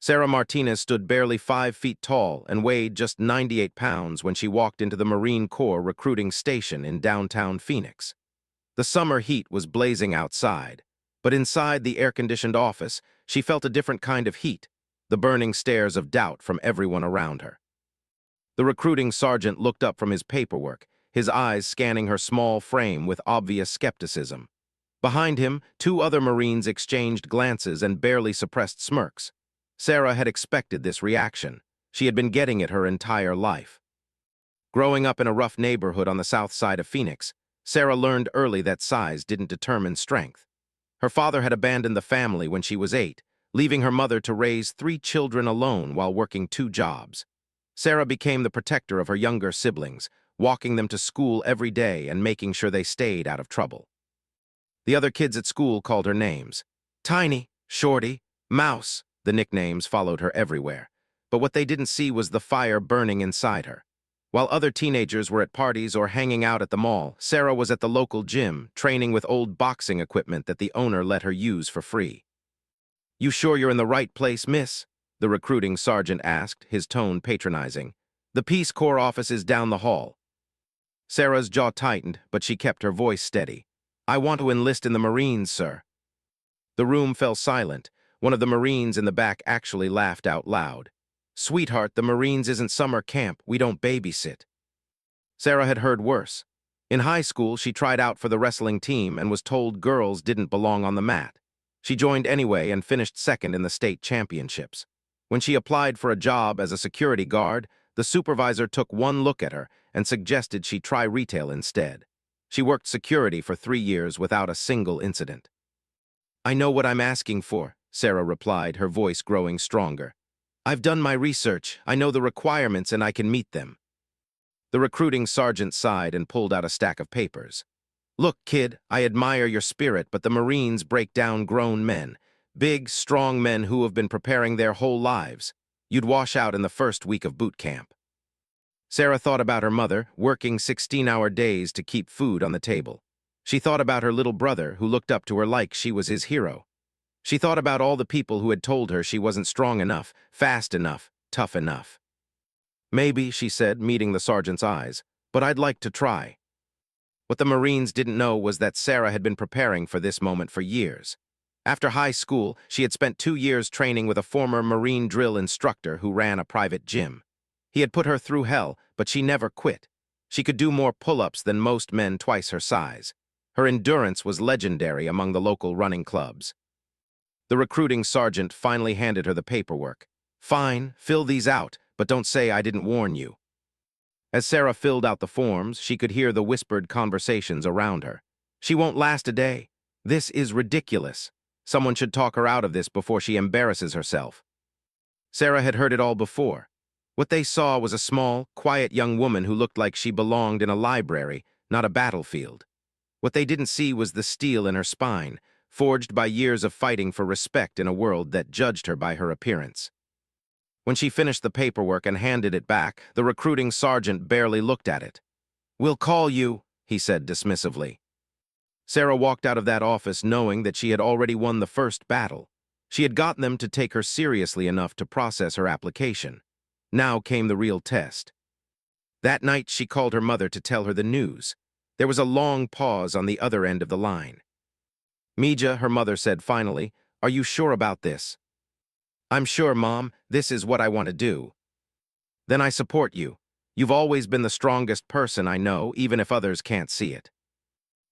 Sarah Martinez stood barely 5 feet tall and weighed just 98 pounds when she walked into the Marine Corps recruiting station in downtown Phoenix. The summer heat was blazing outside, but inside the air-conditioned office, she felt a different kind of heat, the burning stares of doubt from everyone around her. The recruiting sergeant looked up from his paperwork, his eyes scanning her small frame with obvious skepticism. Behind him, two other Marines exchanged glances and barely suppressed smirks. Sarah had expected this reaction. She had been getting it her entire life. Growing up in a rough neighborhood on the south side of Phoenix, Sarah learned early that size didn't determine strength. Her father had abandoned the family when she was 8, leaving her mother to raise 3 children alone while working 2 jobs. Sarah became the protector of her younger siblings, walking them to school every day and making sure they stayed out of trouble. The other kids at school called her names. Tiny, Shorty, Mouse, the nicknames followed her everywhere. But what they didn't see was the fire burning inside her. While other teenagers were at parties or hanging out at the mall, Sarah was at the local gym, training with old boxing equipment that the owner let her use for free. "You sure you're in the right place, miss?" the recruiting sergeant asked, his tone patronizing. "The Peace Corps office is down the hall." Sarah's jaw tightened, but she kept her voice steady. "I want to enlist in the Marines, sir." The room fell silent. One of the Marines in the back actually laughed out loud. "Sweetheart, the Marines isn't summer camp. We don't babysit." Sarah had heard worse. In high school, she tried out for the wrestling team and was told girls didn't belong on the mat. She joined anyway and finished second in the state championships. When she applied for a job as a security guard, the supervisor took one look at her and suggested she try retail instead. She worked security for 3 years without a single incident. "I know what I'm asking for," Sarah replied, her voice growing stronger. "I've done my research, I know the requirements, and I can meet them." The recruiting sergeant sighed and pulled out a stack of papers. "Look, kid, I admire your spirit, but the Marines break down grown men. Big, strong men who have been preparing their whole lives. You'd wash out in the first week of boot camp." Sarah thought about her mother, working 16-hour days to keep food on the table. She thought about her little brother, who looked up to her like she was his hero. She thought about all the people who had told her she wasn't strong enough, fast enough, tough enough. "Maybe," she said, meeting the sergeant's eyes, "but I'd like to try." What the Marines didn't know was that Sarah had been preparing for this moment for years. After high school, she had spent 2 years training with a former Marine drill instructor who ran a private gym. He had put her through hell, but she never quit. She could do more pull-ups than most men twice her size. Her endurance was legendary among the local running clubs. The recruiting sergeant finally handed her the paperwork. "Fine, fill these out, but don't say I didn't warn you." As Sarah filled out the forms, she could hear the whispered conversations around her. "She won't last a day. This is ridiculous. Someone should talk her out of this before she embarrasses herself." Sarah had heard it all before. What they saw was a small, quiet young woman who looked like she belonged in a library, not a battlefield. What they didn't see was the steel in her spine, forged by years of fighting for respect in a world that judged her by her appearance. When she finished the paperwork and handed it back, the recruiting sergeant barely looked at it. "We'll call you," he said dismissively. Sarah walked out of that office knowing that she had already won the first battle. She had gotten them to take her seriously enough to process her application. Now came the real test. That night, she called her mother to tell her the news. There was a long pause on the other end of the line. "Mija," her mother said finally, "are you sure about this?" "I'm sure, Mom. This is what I want to do." "Then I support you. You've always been the strongest person I know, even if others can't see it."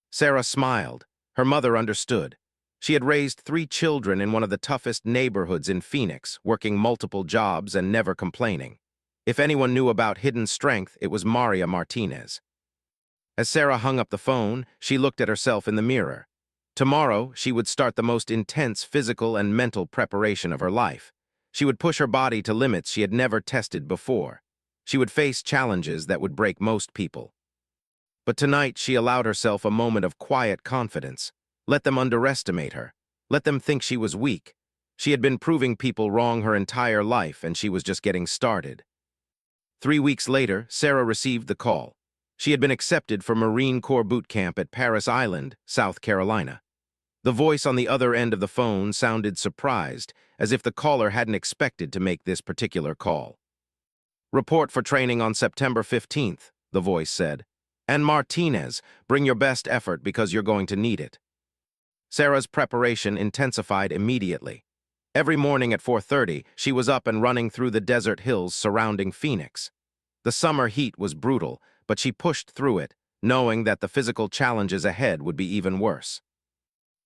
Sarah smiled. Her mother understood. She had raised 3 children in one of the toughest neighborhoods in Phoenix, working multiple jobs and never complaining. If anyone knew about hidden strength, it was Maria Martinez. As Sarah hung up the phone, she looked at herself in the mirror. Tomorrow, she would start the most intense physical and mental preparation of her life. She would push her body to limits she had never tested before. She would face challenges that would break most people. But tonight, she allowed herself a moment of quiet confidence. Let them underestimate her. Let them think she was weak. She had been proving people wrong her entire life, and she was just getting started. 3 weeks later, Sarah received the call. She had been accepted for Marine Corps boot camp at Parris Island, South Carolina. The voice on the other end of the phone sounded surprised, as if the caller hadn't expected to make this particular call. "Report for training on September 15th, the voice said. "And Martinez, bring your best effort because you're going to need it." Sarah's preparation intensified immediately. Every morning at 4:30, she was up and running through the desert hills surrounding Phoenix. The summer heat was brutal, but she pushed through it, knowing that the physical challenges ahead would be even worse.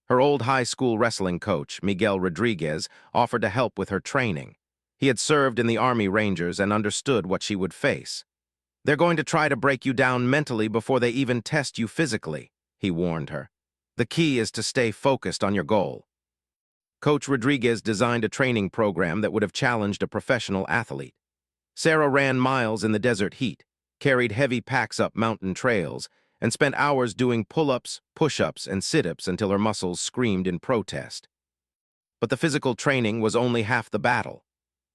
Her old high school wrestling coach, Miguel Rodriguez, offered to help with her training. He had served in the Army Rangers and understood what she would face. "They're going to try to break you down mentally before they even test you physically," he warned her. "The key is to stay focused on your goal." Coach Rodriguez designed a training program that would have challenged a professional athlete. Sarah ran miles in the desert heat, carried heavy packs up mountain trails, and spent hours doing pull-ups, push-ups, and sit-ups until her muscles screamed in protest. But the physical training was only half the battle.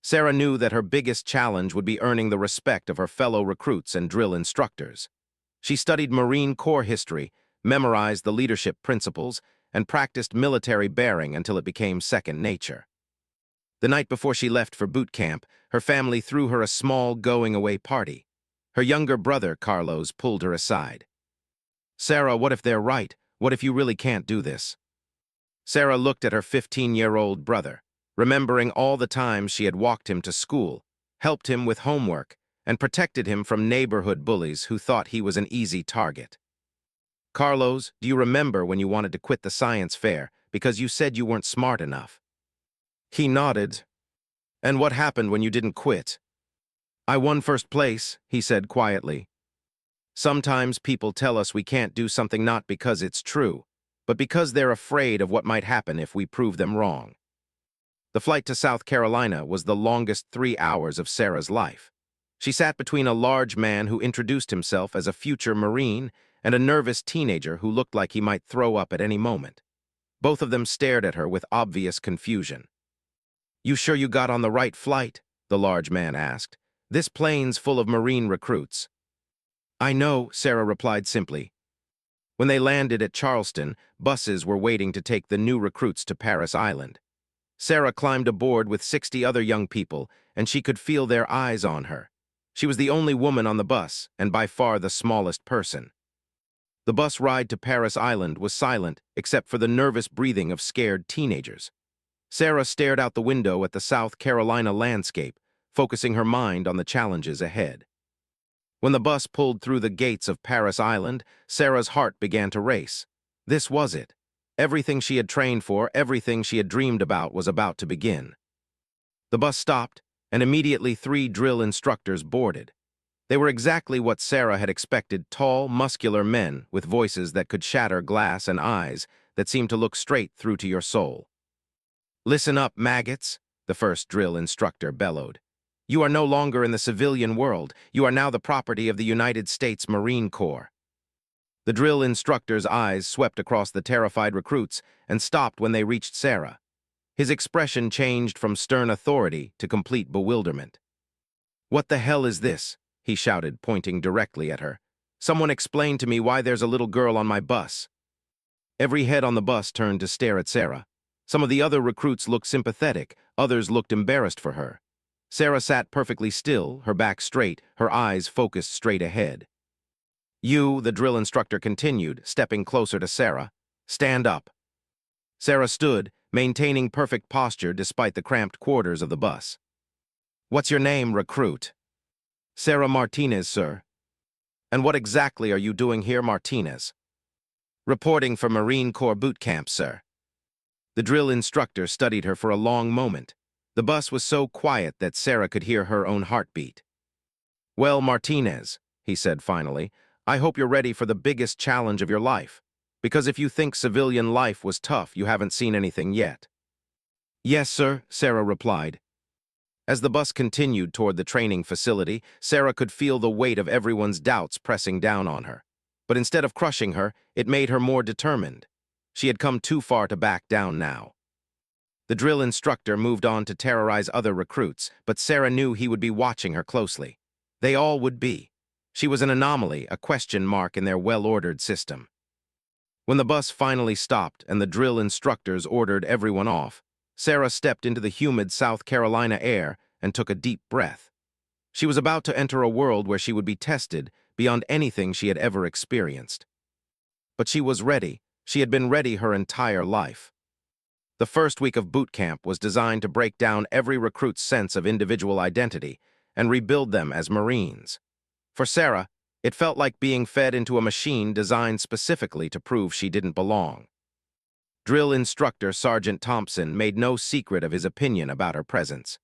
Sarah knew that her biggest challenge would be earning the respect of her fellow recruits and drill instructors. She studied Marine Corps history, memorized the leadership principles, and practiced military bearing until it became second nature. The night before she left for boot camp, her family threw her a small going-away party. Her younger brother, Carlos, pulled her aside. "Sarah, what if they're right? What if you really can't do this?" Sarah looked at her 15-year-old brother, remembering all the times she had walked him to school, helped him with homework, and protected him from neighborhood bullies who thought he was an easy target. "Carlos, do you remember when you wanted to quit the science fair because you said you weren't smart enough?" He nodded. "And what happened when you didn't quit?" "I won first place," he said quietly. Sometimes people tell us we can't do something not because it's true, but because they're afraid of what might happen if we prove them wrong. The flight to South Carolina was the longest 3 hours of Sarah's life. She sat between a large man who introduced himself as a future Marine and a nervous teenager who looked like he might throw up at any moment. Both of them stared at her with obvious confusion. "You sure you got on the right flight?" the large man asked. "This plane's full of Marine recruits." "I know," Sarah replied simply. When they landed at Charleston, buses were waiting to take the new recruits to Parris Island. Sarah climbed aboard with 60 other young people, and she could feel their eyes on her. She was the only woman on the bus, and by far the smallest person. The bus ride to Parris Island was silent, except for the nervous breathing of scared teenagers. Sarah stared out the window at the South Carolina landscape, focusing her mind on the challenges ahead. When the bus pulled through the gates of Parris Island, Sarah's heart began to race. This was it. Everything she had trained for, everything she had dreamed about was about to begin. The bus stopped, and immediately 3 drill instructors boarded. They were exactly what Sarah had expected: tall, muscular men with voices that could shatter glass and eyes that seemed to look straight through to your soul. "Listen up, maggots," the first drill instructor bellowed. "You are no longer in the civilian world. You are now the property of the United States Marine Corps." The drill instructor's eyes swept across the terrified recruits and stopped when they reached Sarah. His expression changed from stern authority to complete bewilderment. "What the hell is this?" he shouted, pointing directly at her. "Someone explain to me why there's a little girl on my bus." Every head on the bus turned to stare at Sarah. Some of the other recruits looked sympathetic, others looked embarrassed for her. Sarah sat perfectly still, her back straight, her eyes focused straight ahead. "You," the drill instructor continued, stepping closer to Sarah, "stand up." Sarah stood, maintaining perfect posture despite the cramped quarters of the bus. "What's your name, recruit?" "Sarah Martinez, sir." "And what exactly are you doing here, Martinez?" "Reporting for Marine Corps boot camp, sir." The drill instructor studied her for a long moment. The bus was so quiet that Sarah could hear her own heartbeat. "Well, Martinez," he said finally, "I hope you're ready for the biggest challenge of your life. Because if you think civilian life was tough, you haven't seen anything yet." "Yes, sir," Sarah replied. As the bus continued toward the training facility, Sarah could feel the weight of everyone's doubts pressing down on her. But instead of crushing her, it made her more determined. She had come too far to back down now. The drill instructor moved on to terrorize other recruits, but Sarah knew he would be watching her closely. They all would be. She was an anomaly, a question mark in their well-ordered system. When the bus finally stopped and the drill instructors ordered everyone off, Sarah stepped into the humid South Carolina air and took a deep breath. She was about to enter a world where she would be tested beyond anything she had ever experienced. But she was ready. She had been ready her entire life. The first week of boot camp was designed to break down every recruit's sense of individual identity and rebuild them as Marines. For Sarah, it felt like being fed into a machine designed specifically to prove she didn't belong. Drill instructor Sergeant Thompson made no secret of his opinion about her presence.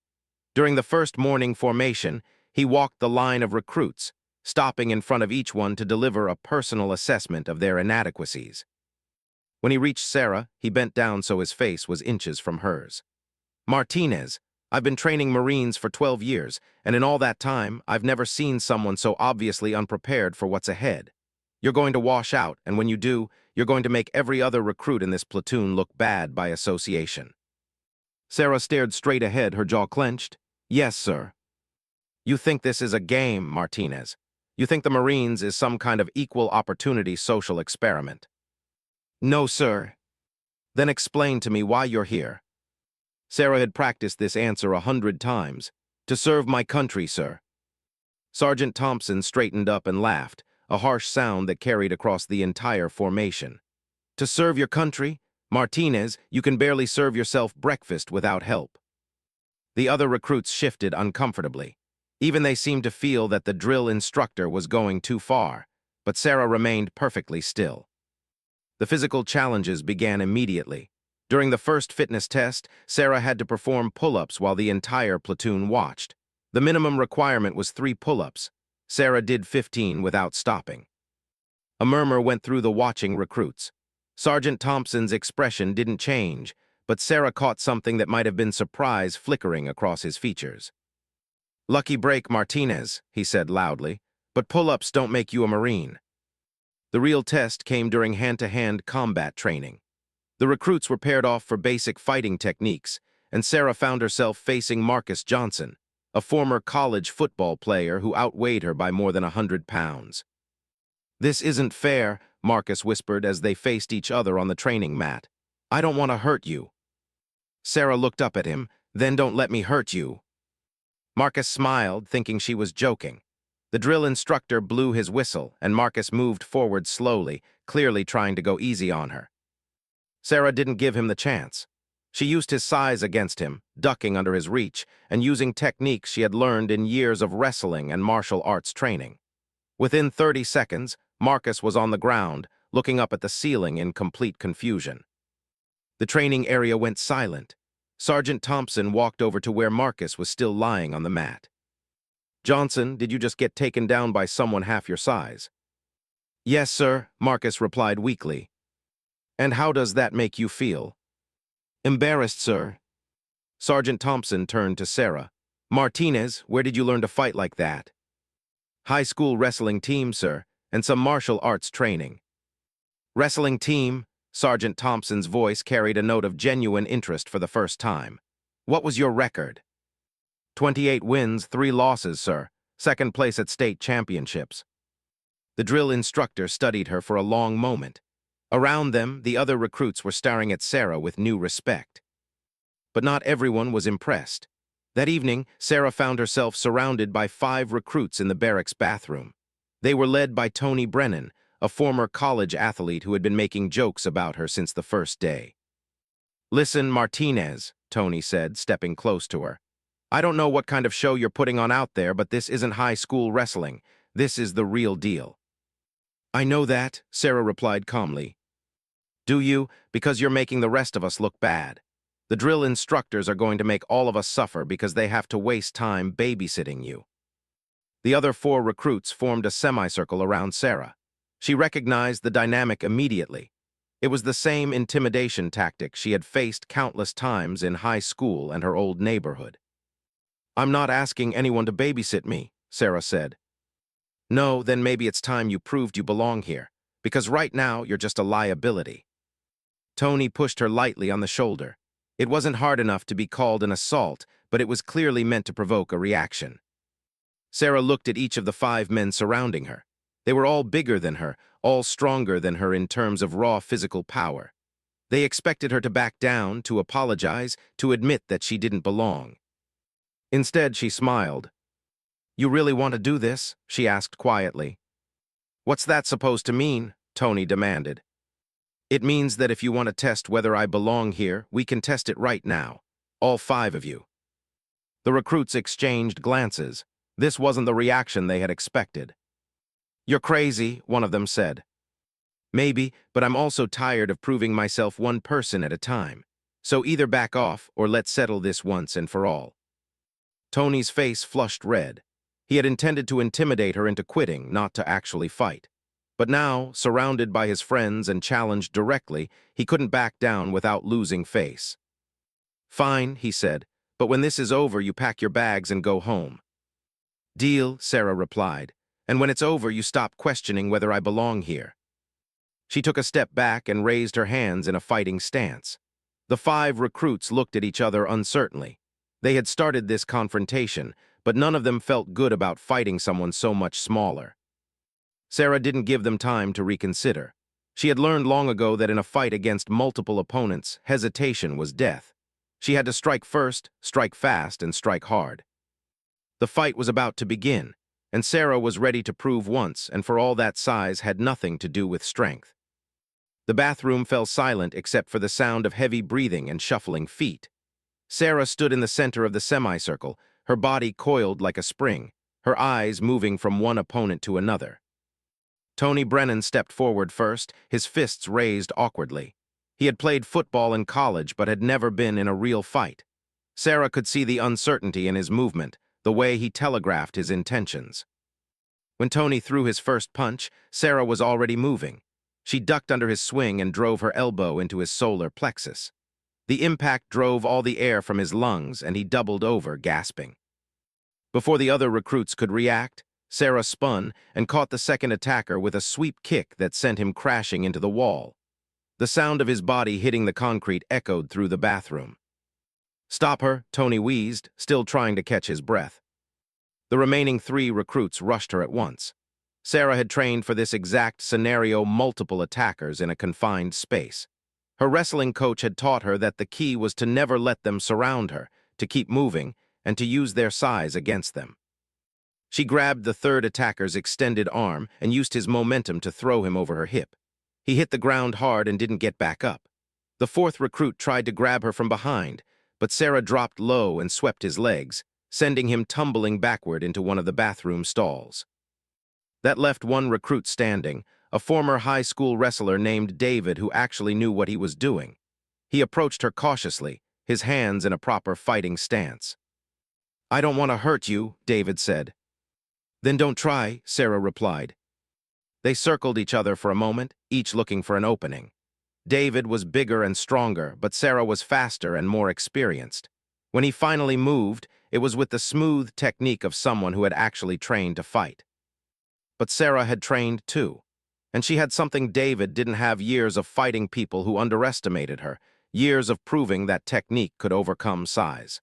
During the first morning formation, he walked the line of recruits, stopping in front of each one to deliver a personal assessment of their inadequacies. When he reached Sarah, he bent down so his face was inches from hers. "Martinez, I've been training Marines for 12 years, and in all that time, I've never seen someone so obviously unprepared for what's ahead. You're going to wash out, and when you do, you're going to make every other recruit in this platoon look bad by association." Sarah stared straight ahead, her jaw clenched. "Yes, sir." "You think this is a game, Martinez. You think the Marines is some kind of equal opportunity social experiment." "No, sir." "Then explain to me why you're here." Sarah had practiced this answer 100 times. "To serve my country, sir." Sergeant Thompson straightened up and laughed, a harsh sound that carried across the entire formation. "To serve your country? Martinez, you can barely serve yourself breakfast without help." The other recruits shifted uncomfortably. Even they seemed to feel that the drill instructor was going too far, but Sarah remained perfectly still. The physical challenges began immediately. During the first fitness test, Sarah had to perform pull-ups while the entire platoon watched. The minimum requirement was 3 pull-ups. Sarah did 15 without stopping. A murmur went through the watching recruits. Sergeant Thompson's expression didn't change, but Sarah caught something that might have been surprise flickering across his features. "Lucky break, Martinez," he said loudly, "but pull-ups don't make you a Marine." The real test came during hand-to-hand combat training. The recruits were paired off for basic fighting techniques, and Sarah found herself facing Marcus Johnson, a former college football player who outweighed her by more than 100 pounds. "This isn't fair," Marcus whispered as they faced each other on the training mat. "I don't want to hurt you." Sarah looked up at him. "Then don't let me hurt you." Marcus smiled, thinking she was joking. The drill instructor blew his whistle, and Marcus moved forward slowly, clearly trying to go easy on her. Sarah didn't give him the chance. She used his size against him, ducking under his reach, and using techniques she had learned in years of wrestling and martial arts training. Within 30 seconds, Marcus was on the ground, looking up at the ceiling in complete confusion. The training area went silent. Sergeant Thompson walked over to where Marcus was still lying on the mat. "Johnson, did you just get taken down by someone half your size?" "Yes, sir," Marcus replied weakly. "And how does that make you feel?" "Embarrassed, sir." Sergeant Thompson turned to Sarah. "Martinez, where did you learn to fight like that?" "High school wrestling team, sir, and some martial arts training." "Wrestling team?" Sergeant Thompson's voice carried a note of genuine interest for the first time. "What was your record?" 28 wins, 3 losses, sir. Second place at state championships." The drill instructor studied her for a long moment. Around them, the other recruits were staring at Sarah with new respect. But not everyone was impressed. That evening, Sarah found herself surrounded by 5 recruits in the barracks bathroom. They were led by Tony Brennan, a former college athlete who had been making jokes about her since the first day. "Listen, Martinez," Tony said, stepping close to her. "I don't know what kind of show you're putting on out there, but this isn't high school wrestling. This is the real deal." "I know that," Sarah replied calmly. "Do you? Because you're making the rest of us look bad. The drill instructors are going to make all of us suffer because they have to waste time babysitting you." The other 4 recruits formed a semicircle around Sarah. She recognized the dynamic immediately. It was the same intimidation tactic she had faced countless times in high school and her old neighborhood. "I'm not asking anyone to babysit me," Sarah said. "No, then maybe it's time you proved you belong here, because right now you're just a liability." Tony pushed her lightly on the shoulder. It wasn't hard enough to be called an assault, but it was clearly meant to provoke a reaction. Sarah looked at each of the 5 men surrounding her. They were all bigger than her, all stronger than her in terms of raw physical power. They expected her to back down, to apologize, to admit that she didn't belong. Instead, she smiled. "You really want to do this?" she asked quietly. "What's that supposed to mean?" Tony demanded. "It means that if you want to test whether I belong here, we can test it right now. All 5 of you." The recruits exchanged glances. This wasn't the reaction they had expected. "You're crazy," one of them said. "Maybe, but I'm also tired of proving myself one person at a time. So either back off or let's settle this once and for all." Tony's face flushed red. He had intended to intimidate her into quitting, not to actually fight. But now, surrounded by his friends and challenged directly, he couldn't back down without losing face. "Fine," he said, "but when this is over, you pack your bags and go home." "Deal," Sarah replied, "and when it's over, you stop questioning whether I belong here." She took a step back and raised her hands in a fighting stance. The 5 recruits looked at each other uncertainly. They had started this confrontation, but none of them felt good about fighting someone so much smaller. Sarah didn't give them time to reconsider. She had learned long ago that in a fight against multiple opponents, hesitation was death. She had to strike first, strike fast, and strike hard. The fight was about to begin, and Sarah was ready to prove once and for all that size had nothing to do with strength. The bathroom fell silent except for the sound of heavy breathing and shuffling feet. Sarah stood in the center of the semicircle, her body coiled like a spring, her eyes moving from one opponent to another. Tony Brennan stepped forward first, his fists raised awkwardly. He had played football in college but had never been in a real fight. Sarah could see the uncertainty in his movement, the way he telegraphed his intentions. When Tony threw his first punch, Sarah was already moving. She ducked under his swing and drove her elbow into his solar plexus. The impact drove all the air from his lungs, and he doubled over, gasping. Before the other recruits could react, Sarah spun and caught the second attacker with a sweep kick that sent him crashing into the wall. The sound of his body hitting the concrete echoed through the bathroom. "Stop her," Tony wheezed, still trying to catch his breath. The remaining 3 recruits rushed her at once. Sarah had trained for this exact scenario, multiple attackers in a confined space. Her wrestling coach had taught her that the key was to never let them surround her, to keep moving, and to use their size against them. She grabbed the third attacker's extended arm and used his momentum to throw him over her hip. He hit the ground hard and didn't get back up. The 4th recruit tried to grab her from behind, but Sarah dropped low and swept his legs, sending him tumbling backward into one of the bathroom stalls. That left one recruit standing, a former high school wrestler named David who actually knew what he was doing. He approached her cautiously, his hands in a proper fighting stance. "I don't want to hurt you," David said. "Then don't try," Sarah replied. They circled each other for a moment, each looking for an opening. David was bigger and stronger, but Sarah was faster and more experienced. When he finally moved, it was with the smooth technique of someone who had actually trained to fight. But Sarah had trained too, and she had something David didn't have: years of fighting people who underestimated her, years of proving that technique could overcome size.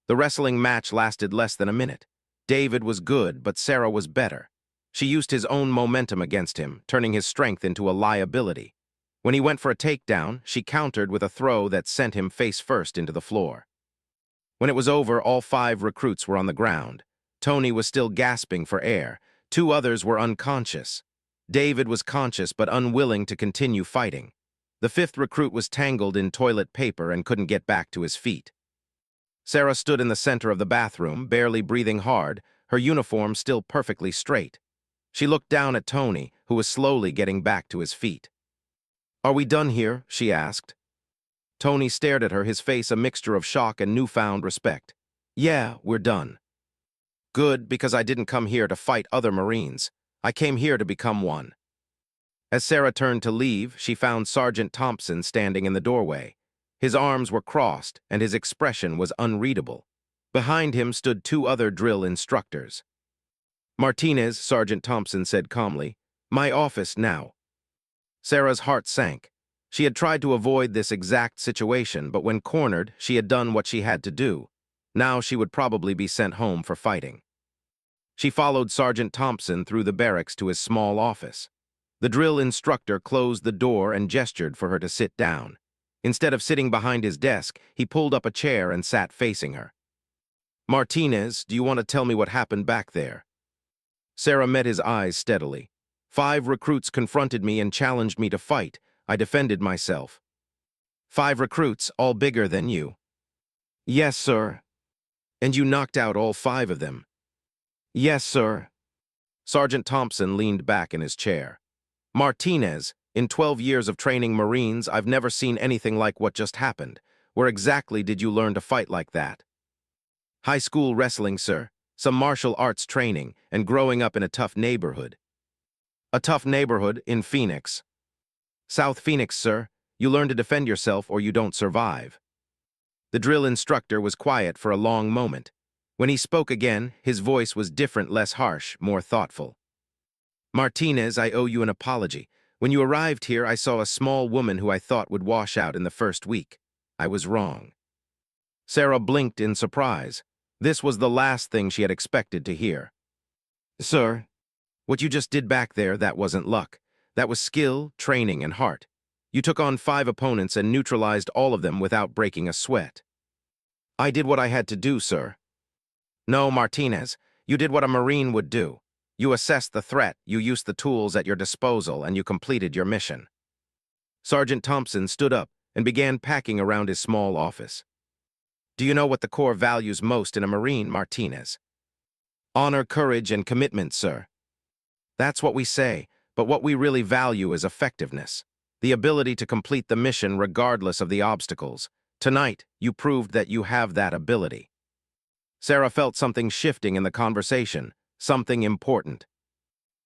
The wrestling match lasted less than a minute. David was good, but Sarah was better. She used his own momentum against him, turning his strength into a liability. When he went for a takedown, she countered with a throw that sent him face first into the floor. When it was over, all 5 recruits were on the ground. Tony was still gasping for air. 2 others were unconscious. David was conscious but unwilling to continue fighting. The 5th recruit was tangled in toilet paper and couldn't get back to his feet. Sarah stood in the center of the bathroom, barely breathing hard, her uniform still perfectly straight. She looked down at Tony, who was slowly getting back to his feet. "Are we done here?" she asked. Tony stared at her, his face a mixture of shock and newfound respect. "Yeah, we're done." "Good, because I didn't come here to fight other Marines. I came here to become one." As Sarah turned to leave, she found Sergeant Thompson standing in the doorway. His arms were crossed, and his expression was unreadable. Behind him stood 2 other drill instructors. "Martinez," Sergeant Thompson said calmly, "my office now." Sarah's heart sank. She had tried to avoid this exact situation, but when cornered, she had done what she had to do. Now she would probably be sent home for fighting. She followed Sergeant Thompson through the barracks to his small office. The drill instructor closed the door and gestured for her to sit down. Instead of sitting behind his desk, he pulled up a chair and sat facing her. "Martinez, do you want to tell me what happened back there?" Sarah met his eyes steadily. "5 recruits confronted me and challenged me to fight. I defended myself." "5 recruits, all bigger than you?" "Yes, sir." "And you knocked out all 5 of them?" "Yes, sir." Sergeant Thompson leaned back in his chair. "Martinez, in 12 years of training Marines, I've never seen anything like what just happened. Where exactly did you learn to fight like that?" "High school wrestling, sir. Some martial arts training, and growing up in a tough neighborhood." "A tough neighborhood in Phoenix?" "South Phoenix, sir. You learn to defend yourself or you don't survive." The drill instructor was quiet for a long moment. When he spoke again, his voice was different, less harsh, more thoughtful. "Martinez, I owe you an apology. When you arrived here, I saw a small woman who I thought would wash out in the first week. I was wrong." Sarah blinked in surprise. This was the last thing she had expected to hear. "Sir, what you just did back there, that wasn't luck. That was skill, training, and heart. You took on 5 opponents and neutralized all of them without breaking a sweat." "I did what I had to do, sir." "No, Martinez, you did what a Marine would do. You assessed the threat, you used the tools at your disposal, and you completed your mission." Sergeant Thompson stood up and began packing around his small office. "Do you know what the Corps values most in a Marine, Martinez?" "Honor, courage, and commitment, sir." "That's what we say, but what we really value is effectiveness. The ability to complete the mission regardless of the obstacles. Tonight, you proved that you have that ability." Sarah felt something shifting in the conversation, something important.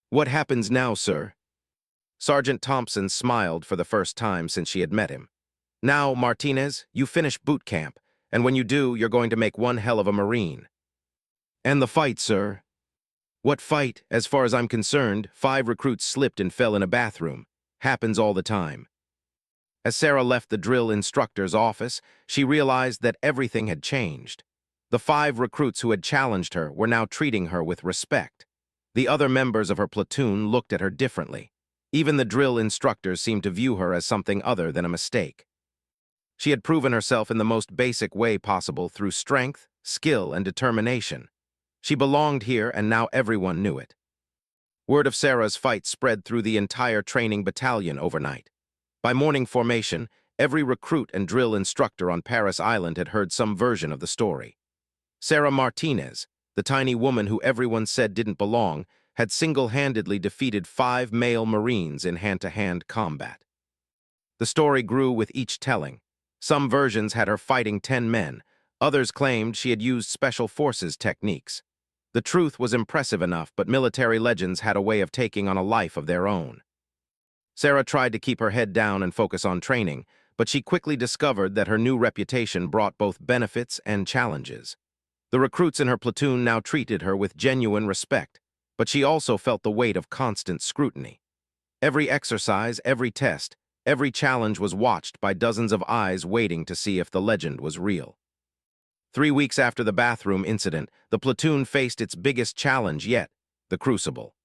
"What happens now, sir?" Sergeant Thompson smiled for the first time since she had met him. "Now, Martinez, you finish boot camp, and when you do, you're going to make one hell of a Marine." "And the fight, sir?" "What fight? As far as I'm concerned, 5 recruits slipped and fell in a bathroom. Happens all the time." As Sarah left the drill instructor's office, she realized that everything had changed. The 5 recruits who had challenged her were now treating her with respect. The other members of her platoon looked at her differently. Even the drill instructors seemed to view her as something other than a mistake. She had proven herself in the most basic way possible through strength, skill, and determination. She belonged here, and now everyone knew it. Word of Sarah's fight spread through the entire training battalion overnight. By morning formation, every recruit and drill instructor on Paris Island had heard some version of the story. Sarah Martinez, the tiny woman who everyone said didn't belong, had single-handedly defeated 5 male Marines in hand-to-hand combat. The story grew with each telling. Some versions had her fighting 10 men. Others claimed she had used special forces techniques. The truth was impressive enough, but military legends had a way of taking on a life of their own. Sarah tried to keep her head down and focus on training, but she quickly discovered that her new reputation brought both benefits and challenges. The recruits in her platoon now treated her with genuine respect, but she also felt the weight of constant scrutiny. Every exercise, every test, every challenge was watched by dozens of eyes waiting to see if the legend was real. 3 weeks after the bathroom incident, the platoon faced its biggest challenge yet, the Crucible.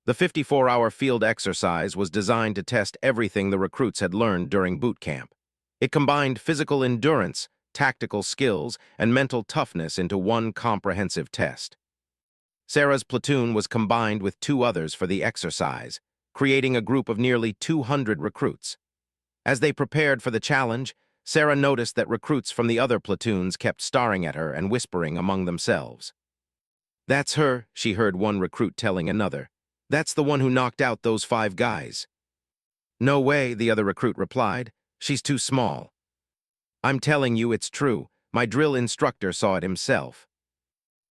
The 54-hour field exercise was designed to test everything the recruits had learned during boot camp. It combined physical endurance, tactical skills, and mental toughness into one comprehensive test. Sarah's platoon was combined with 2 others for the exercise, creating a group of nearly 200 recruits. As they prepared for the challenge, Sarah noticed that recruits from the other platoons kept staring at her and whispering among themselves. "That's her," she heard one recruit telling another. "That's the one who knocked out those 5 guys." "No way," the other recruit replied. "She's too small." "I'm telling you, it's true. My drill instructor saw it himself."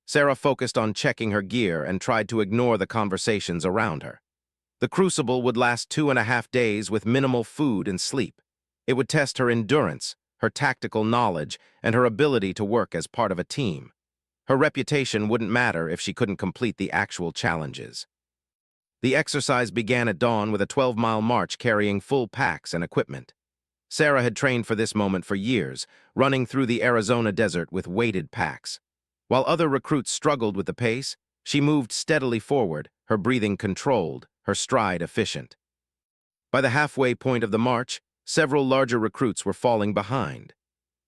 Sarah focused on checking her gear and tried to ignore the conversations around her. The Crucible would last 2.5 days with minimal food and sleep. It would test her endurance, her tactical knowledge, and her ability to work as part of a team. Her reputation wouldn't matter if she couldn't complete the actual challenges. The exercise began at dawn with a 12-mile march carrying full packs and equipment. Sarah had trained for this moment for years, running through the Arizona desert with weighted packs. While other recruits struggled with the pace, She moved steadily forward, her breathing controlled, her stride efficient. By the halfway point of the march, several larger recruits were falling behind.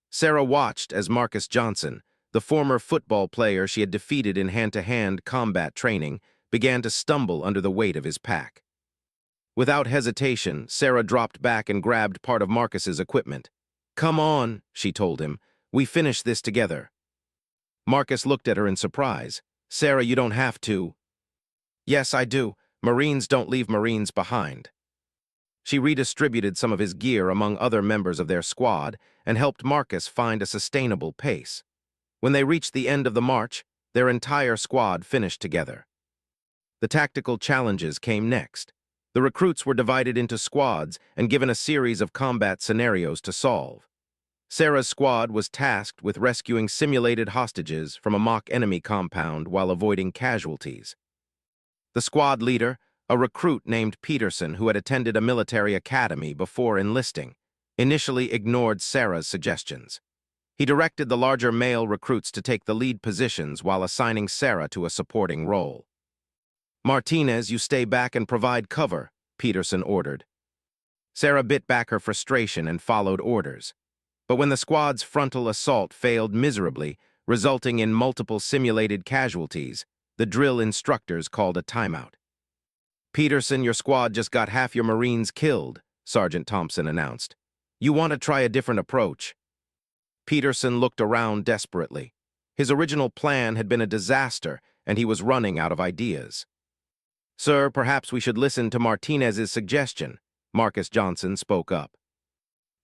Sarah watched as Marcus Johnson, the former football player she had defeated in hand-to-hand combat training, began to stumble under the weight of his pack. Without hesitation, Sarah dropped back and grabbed part of Marcus's equipment. "Come on," she told him. "We finish this together." Marcus looked at her in surprise. "Sarah, you don't have to." "Yes, I do. Marines don't leave Marines behind." She redistributed some of his gear among other members of their squad and helped Marcus find a sustainable pace. When they reached the end of the march, their entire squad finished together. The tactical challenges came next. The recruits were divided into squads and given a series of combat scenarios to solve. Sarah's squad was tasked with rescuing simulated hostages from a mock enemy compound while avoiding casualties. The squad leader, a recruit named Peterson who had attended a military academy before enlisting, initially ignored Sarah's suggestions. He directed the larger male recruits to take the lead positions while assigning Sarah to a supporting role. "Martinez, you stay back and provide cover," Peterson ordered. Sarah bit back her frustration and followed orders. But when the squad's frontal assault failed miserably, resulting in multiple simulated casualties, the drill instructors called a timeout. "Peterson, your squad just got half your Marines killed," Sergeant Thompson announced. "You want to try a different approach?" Peterson looked around desperately. His original plan had been a disaster, and he was running out of ideas. "Sir, perhaps we should listen to Martinez's suggestion," Marcus Johnson spoke up.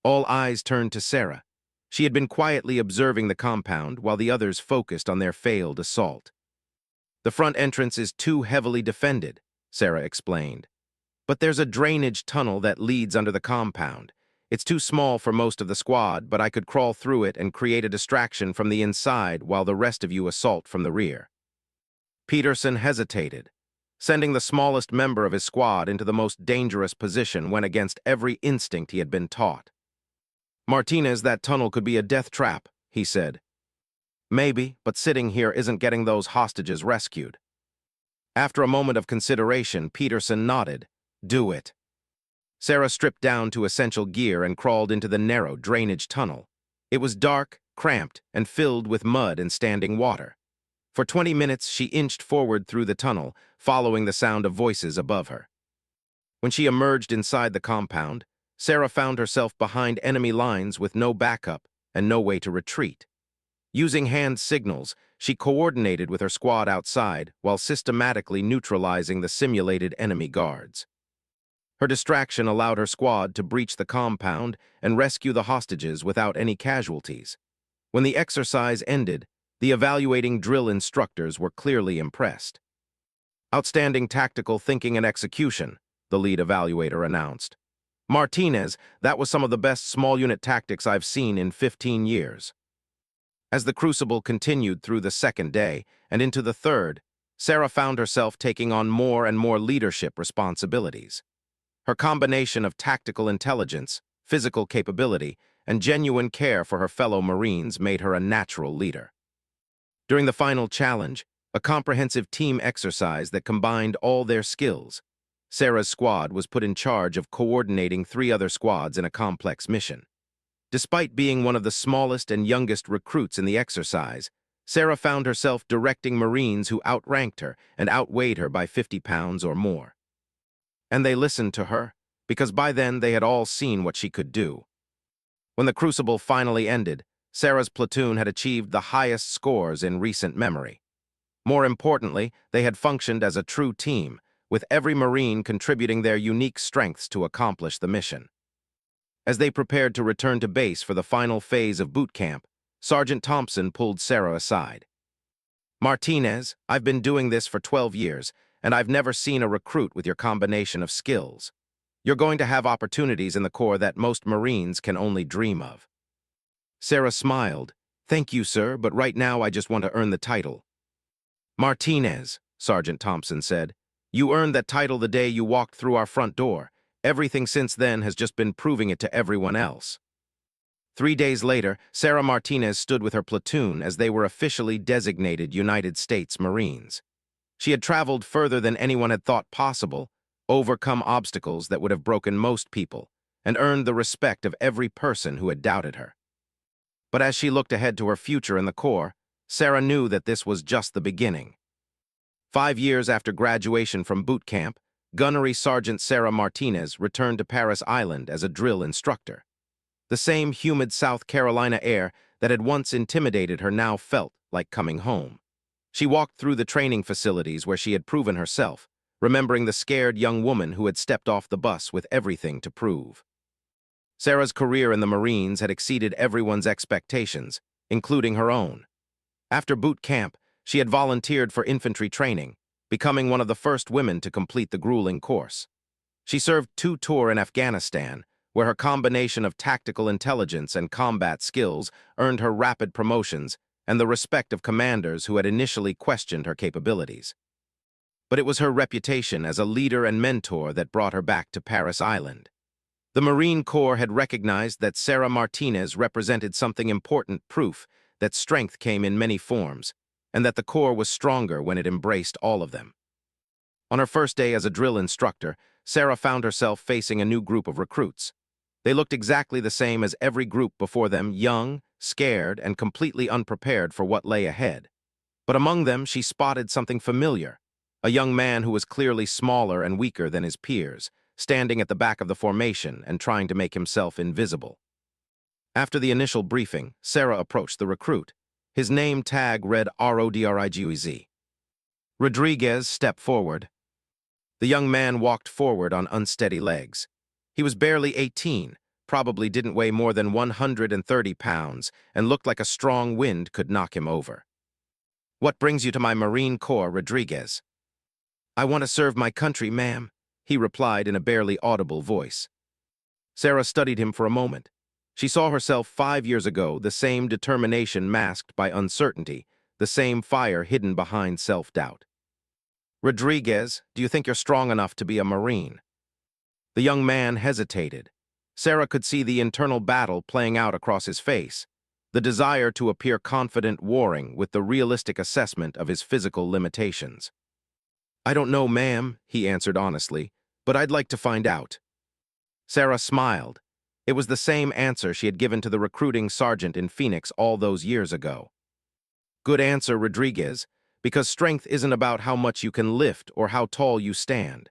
All eyes turned to Sarah. She had been quietly observing the compound while the others focused on their failed assault. "The front entrance is too heavily defended," Sarah explained. "But there's a drainage tunnel that leads under the compound. It's too small for most of the squad, but I could crawl through it and create a distraction from the inside while the rest of you assault from the rear." Peterson hesitated. Sending the smallest member of his squad into the most dangerous position went against every instinct he had been taught. "Martinez, that tunnel could be a death trap," he said. "Maybe, but sitting here isn't getting those hostages rescued." After a moment of consideration, Peterson nodded. "Do it." Sarah stripped down to essential gear and crawled into the narrow drainage tunnel. It was dark, cramped, and filled with mud and standing water. For 20 minutes, she inched forward through the tunnel, following the sound of voices above her. When she emerged inside the compound, Sarah found herself behind enemy lines with no backup and no way to retreat. Using hand signals, she coordinated with her squad outside while systematically neutralizing the simulated enemy guards. Her distraction allowed her squad to breach the compound and rescue the hostages without any casualties. When the exercise ended, the evaluating drill instructors were clearly impressed. "Outstanding tactical thinking and execution," the lead evaluator announced. "Martinez, that was some of the best small-unit tactics I've seen in 15 years." As the crucible continued through the second day and into the third, Sarah found herself taking on more and more leadership responsibilities. Her combination of tactical intelligence, physical capability, and genuine care for her fellow Marines made her a natural leader. During the final challenge, a comprehensive team exercise that combined all their skills, Sarah's squad was put in charge of coordinating 3 other squads in a complex mission. Despite being one of the smallest and youngest recruits in the exercise, Sarah found herself directing Marines who outranked her and outweighed her by 50 pounds or more. And they listened to her, because by then they had all seen what she could do. When the crucible finally ended, Sarah's platoon had achieved the highest scores in recent memory. More importantly, they had functioned as a true team, with every Marine contributing their unique strengths to accomplish the mission. As they prepared to return to base for the final phase of boot camp, Sergeant Thompson pulled Sarah aside. "Martinez, I've been doing this for 12 years, and I've never seen a recruit with your combination of skills. You're going to have opportunities in the Corps that most Marines can only dream of." Sarah smiled. "Thank you, sir, but right now I just want to earn the title." "Martinez," Sergeant Thompson said, "you earned that title the day you walked through our front door. Everything since then has just been proving it to everyone else." 3 days later, Sarah Martinez stood with her platoon as they were officially designated United States Marines. She had traveled further than anyone had thought possible, overcome obstacles that would have broken most people, and earned the respect of every person who had doubted her. But as she looked ahead to her future in the Corps, Sarah knew that this was just the beginning. 5 years after graduation from boot camp, Gunnery Sergeant Sarah Martinez returned to Paris Island as a drill instructor. The same humid South Carolina air that had once intimidated her now felt like coming home. She walked through the training facilities where she had proven herself, remembering the scared young woman who had stepped off the bus with everything to prove. Sarah's career in the Marines had exceeded everyone's expectations, including her own. After boot camp, she had volunteered for infantry training, becoming one of the first women to complete the grueling course. She served 2 tours in Afghanistan, where her combination of tactical intelligence and combat skills earned her rapid promotions and the respect of commanders who had initially questioned her capabilities. But it was her reputation as a leader and mentor that brought her back to Paris Island. The Marine Corps had recognized that Sarah Martinez represented something important, proof that strength came in many forms, and that the Corps was stronger when it embraced all of them. On her first day as a drill instructor, Sarah found herself facing a new group of recruits. They looked exactly the same as every group before them, young, scared, and completely unprepared for what lay ahead. But among them, she spotted something familiar, a young man who was clearly smaller and weaker than his peers, standing at the back of the formation and trying to make himself invisible. After the initial briefing, Sarah approached the recruit. His name tag read Rodriguez. Rodriguez stepped forward. The young man walked forward on unsteady legs. He was barely 18, probably didn't weigh more than 130 pounds, and looked like a strong wind could knock him over. "What brings you to my Marine Corps, Rodriguez?" "I want to serve my country, ma'am," he replied in a barely audible voice. Sarah studied him for a moment. She saw herself 5 years ago, the same determination masked by uncertainty, the same fire hidden behind self-doubt. "Rodriguez, do you think you're strong enough to be a Marine?" The young man hesitated. Sarah could see the internal battle playing out across his face, the desire to appear confident warring with the realistic assessment of his physical limitations. "I don't know, ma'am," he answered honestly, "but I'd like to find out." Sarah smiled. It was the same answer she had given to the recruiting sergeant in Phoenix all those years ago. "Good answer, Rodriguez, because strength isn't about how much you can lift or how tall you stand.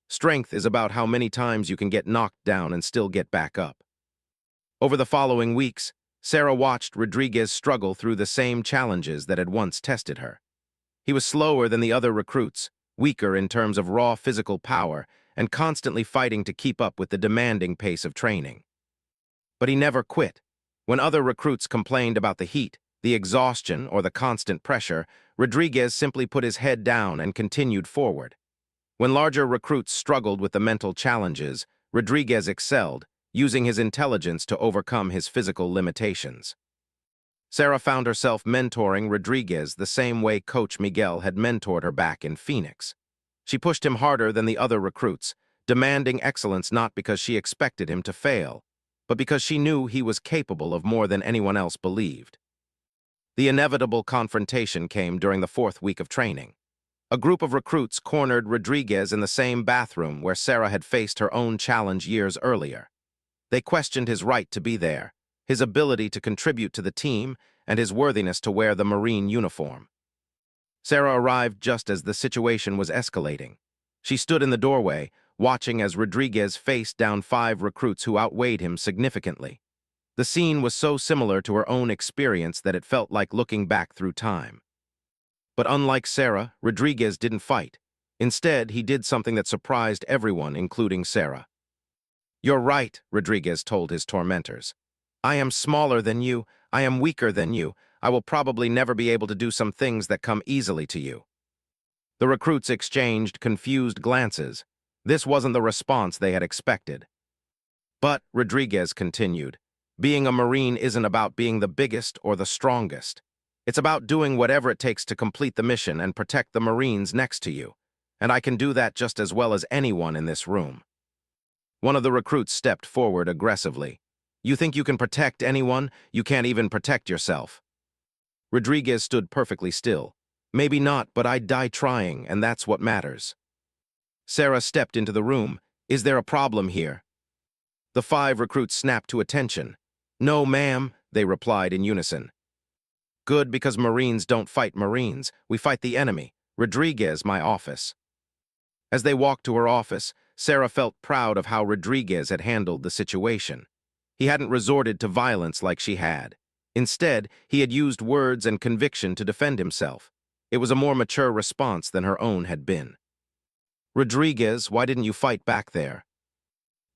Strength is about how many times you can get knocked down and still get back up." Over the following weeks, Sarah watched Rodriguez struggle through the same challenges that had once tested her. He was slower than the other recruits, weaker in terms of raw physical power, and constantly fighting to keep up with the demanding pace of training. But he never quit. When other recruits complained about the heat, the exhaustion, or the constant pressure, Rodriguez simply put his head down and continued forward. When larger recruits struggled with the mental challenges, Rodriguez excelled, using his intelligence to overcome his physical limitations. Sarah found herself mentoring Rodriguez the same way Coach Miguel had mentored her back in Phoenix. She pushed him harder than the other recruits, demanding excellence not because she expected him to fail, but because she knew he was capable of more than anyone else believed. The inevitable confrontation came during the 4th week of training. A group of recruits cornered Rodriguez in the same bathroom where Sarah had faced her own challenge years earlier. They questioned his right to be there, his ability to contribute to the team, and his worthiness to wear the Marine uniform. Sarah arrived just as the situation was escalating. She stood in the doorway, watching as Rodriguez faced down 5 recruits who outweighed him significantly. The scene was so similar to her own experience that it felt like looking back through time. But unlike Sarah, Rodriguez didn't fight. Instead, he did something that surprised everyone, including Sarah. "You're right," Rodriguez told his tormentors. "I am smaller than you, I am weaker than you, I will probably never be able to do some things that come easily to you." The recruits exchanged confused glances. This wasn't the response they had expected. "But," Rodriguez continued, "being a Marine isn't about being the biggest or the strongest. It's about doing whatever it takes to complete the mission and protect the Marines next to you. And I can do that just as well as anyone in this room." One of the recruits stepped forward aggressively. "You think you can protect anyone? You can't even protect yourself." Rodriguez stood perfectly still. Maybe not, but I'd die trying, and that's what matters. Sarah stepped into the room. Is there a problem here? The 5 recruits snapped to attention. No, ma'am, they replied in unison. Good, because Marines don't fight Marines. We fight the enemy. Rodriguez, my office. As they walked to her office, Sarah felt proud of how Rodriguez had handled the situation. He hadn't resorted to violence like she had. Instead, he had used words and conviction to defend himself. It was a more mature response than her own had been. Rodriguez, why didn't you fight back there?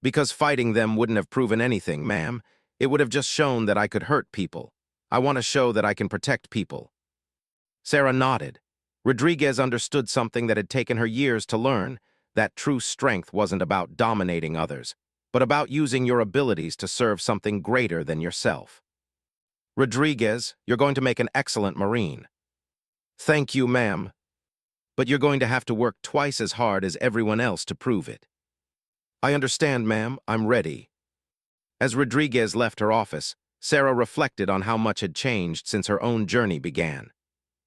Because fighting them wouldn't have proven anything, ma'am. It would have just shown that I could hurt people. I want to show that I can protect people. Sarah nodded. Rodriguez understood something that had taken her years to learn, that true strength wasn't about dominating others, but about using your abilities to serve something greater than yourself. Rodriguez, you're going to make an excellent Marine. Thank you, ma'am. But you're going to have to work twice as hard as everyone else to prove it. I understand, ma'am. I'm ready. As Rodriguez left her office, Sarah reflected on how much had changed since her own journey began.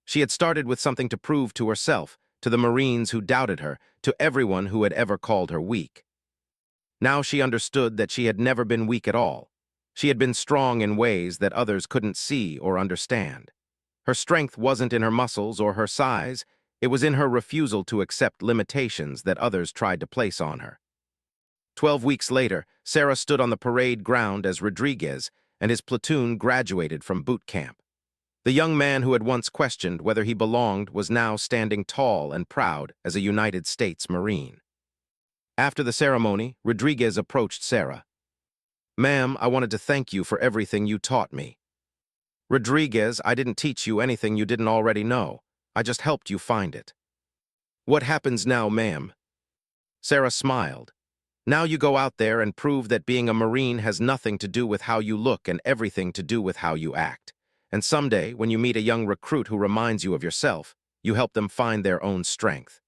She had started with something to prove to herself, to the Marines who doubted her, to everyone who had ever called her weak. Now she understood that she had never been weak at all. She had been strong in ways that others couldn't see or understand. Her strength wasn't in her muscles or her size, it was in her refusal to accept limitations that others tried to place on her. 12 weeks later, Sarah stood on the parade ground as Rodriguez and his platoon graduated from boot camp. The young man who had once questioned whether he belonged was now standing tall and proud as a United States Marine. After the ceremony, Rodriguez approached Sarah. Ma'am, I wanted to thank you for everything you taught me. Rodriguez, I didn't teach you anything you didn't already know. I just helped you find it. What happens now, ma'am? Sarah smiled. Now you go out there and prove that being a Marine has nothing to do with how you look and everything to do with how you act. And someday, when you meet a young recruit who reminds you of yourself, you help them find their own strength.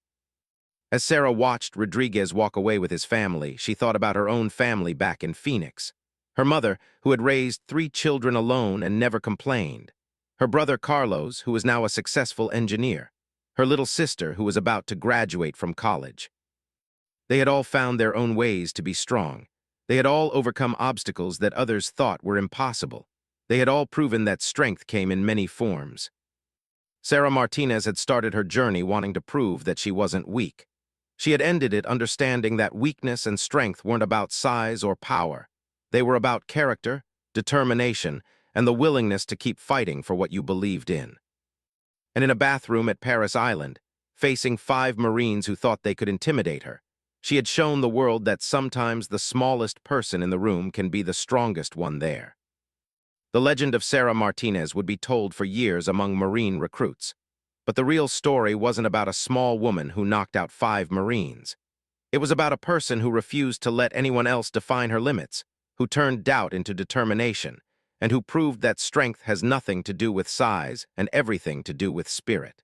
As Sarah watched Rodriguez walk away with his family, she thought about her own family back in Phoenix. Her mother, who had raised 3 children alone and never complained. Her brother Carlos, who was now a successful engineer. Her little sister, who was about to graduate from college. They had all found their own ways to be strong. They had all overcome obstacles that others thought were impossible. They had all proven that strength came in many forms. Sarah Martinez had started her journey wanting to prove that she wasn't weak. She had ended it understanding that weakness and strength weren't about size or power. They were about character, determination, and the willingness to keep fighting for what you believed in. And in a bathroom at Paris Island, facing 5 Marines who thought they could intimidate her, she had shown the world that sometimes the smallest person in the room can be the strongest one there. The legend of Sarah Martinez would be told for years among Marine recruits. But the real story wasn't about a small woman who knocked out 5 Marines. It was about a person who refused to let anyone else define her limits, who turned doubt into determination, and who proved that strength has nothing to do with size and everything to do with spirit.